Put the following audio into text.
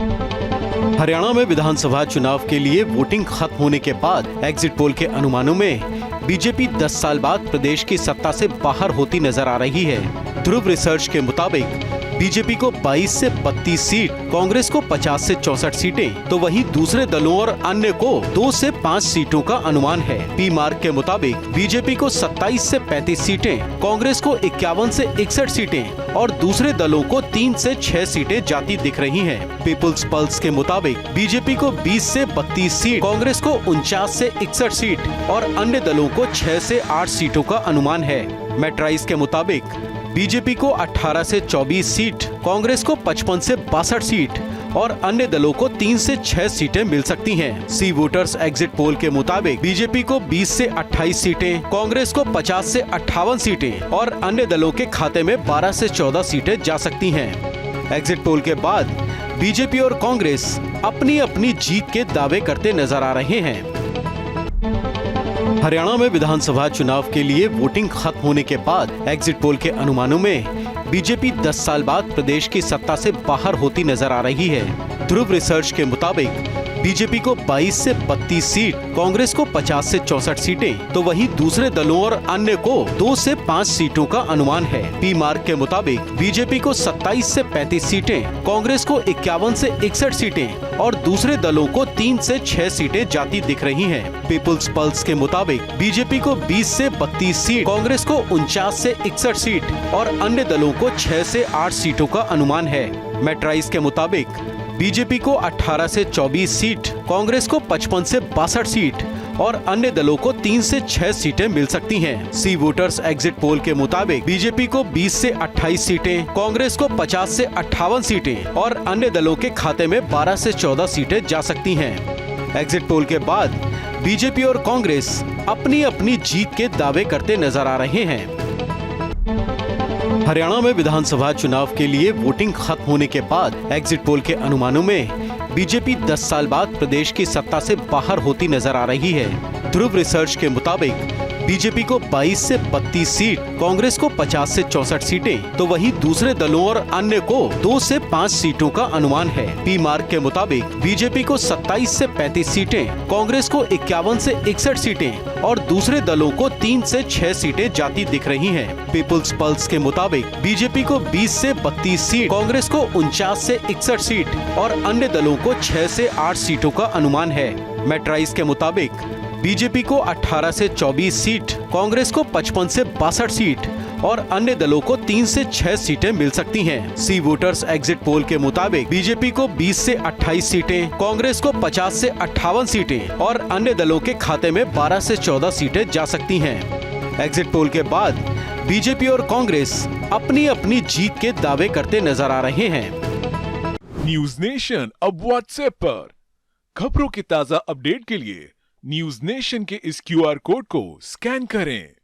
हरियाणा में विधानसभा चुनाव के लिए वोटिंग खत्म होने के बाद एग्जिट पोल के अनुमानों में बीजेपी 10 साल बाद प्रदेश की सत्ता से बाहर होती नजर आ रही है। ध्रुव रिसर्च के मुताबिक बीजेपी को 22 से 32 सीट, कांग्रेस को 50 से 64 सीटें, तो वहीं दूसरे दलों और अन्य को 2 से 5 सीटों का अनुमान है। पी मार्क के मुताबिक बीजेपी को 27 से 35 सीटें, कांग्रेस को 51 से 61 सीटें और दूसरे दलों को 3 से 6 सीटें जाती दिख रही हैं। पीपुल्स पल्स के मुताबिक बीजेपी को 20 से 32 सीट, कांग्रेस को 49 से 61 सीट और अन्य दलों को 6 से 8 सीटों का अनुमान है। मेट्राइज के मुताबिक बीजेपी को 18 से 24 सीट, कांग्रेस को 55 से 62 सीट और अन्य दलों को 3 से 6 सीटें मिल सकती हैं। सी वोटर्स एग्जिट पोल के मुताबिक बीजेपी को 20 से 28 सीटें, कांग्रेस को 50 से 58 सीटें और अन्य दलों के खाते में 12 से 14 सीटें जा सकती हैं। एग्जिट पोल के बाद बीजेपी और कांग्रेस अपनी अपनी जीत के दावे करते नजर आ रहे हैं। हरियाणा में विधानसभा चुनाव के लिए वोटिंग खत्म होने के बाद एग्जिट पोल के अनुमानों में बीजेपी 10 साल बाद प्रदेश की सत्ता से बाहर होती नजर आ रही है। ध्रुव रिसर्च के मुताबिक बीजेपी को 22 से 32 सीट, कांग्रेस को 50 से 64 सीटें, तो वहीं दूसरे दलों और अन्य को 2 से 5 सीटों का अनुमान है। पी मार्क के मुताबिक बीजेपी को 27 से 35 सीटें, कांग्रेस को 51 से 61 सीटें और दूसरे दलों को 3 से 6 सीटें जाती दिख रही हैं। पीपुल्स पल्स के मुताबिक बीजेपी को 20 से 32 सीट, कांग्रेस को 49 से 61 सीट और अन्य दलों को 6 से 8 सीटों का अनुमान है। मेट्राइज के मुताबिक बीजेपी को 18 से 24 सीट, कांग्रेस को 55 से 62 सीट और अन्य दलों को 3 से 6 सीटें मिल सकती हैं। सी वोटर्स एग्जिट पोल के मुताबिक बीजेपी को 20 से 28 सीटें, कांग्रेस को 50 से 58 सीटें और अन्य दलों के खाते में 12 से 14 सीटें जा सकती हैं। एग्जिट पोल के बाद बीजेपी और कांग्रेस अपनी अपनी जीत के दावे करते नजर आ रहे हैं। हरियाणा में विधानसभा चुनाव के लिए वोटिंग खत्म होने के बाद एग्जिट पोल के अनुमानों में बीजेपी 10 साल बाद प्रदेश की सत्ता से बाहर होती नजर आ रही है। ध्रुव रिसर्च के मुताबिक बीजेपी को 22 से 32 सीट, कांग्रेस को 50 से 64 सीटें, तो वहीं दूसरे दलों और अन्य को 2 से 5 सीटों का अनुमान है। पी मार्क के मुताबिक बीजेपी को 27 से 35 सीटें, कांग्रेस को 51 से 61 सीटें और दूसरे दलों को 3 से 6 सीटें जाती दिख रही हैं। पीपुल्स पल्स के मुताबिक बीजेपी को 20 से 32 सीट, कांग्रेस को 49 से 61 सीट और अन्य दलों को 6 से 8 सीटों का अनुमान है। मेट्राइज के मुताबिक बीजेपी को 18 से 24 सीट, कांग्रेस को 55 से 62 सीट और अन्य दलों को 3 से 6 सीटें मिल सकती हैं। सी वोटर्स एग्जिट पोल के मुताबिक बीजेपी को 20 से 28 सीटें, कांग्रेस को 50 से 58 सीटें और अन्य दलों के खाते में 12 से 14 सीटें जा सकती हैं। एग्जिट पोल के बाद बीजेपी और कांग्रेस अपनी अपनी जीत के दावे करते नजर आ रहे हैं। न्यूज नेशन अब व्हाट्सएप पर खबरों की ताजा अपडेट के लिए न्यूज नेशन के इस QR कोड को स्कैन करें।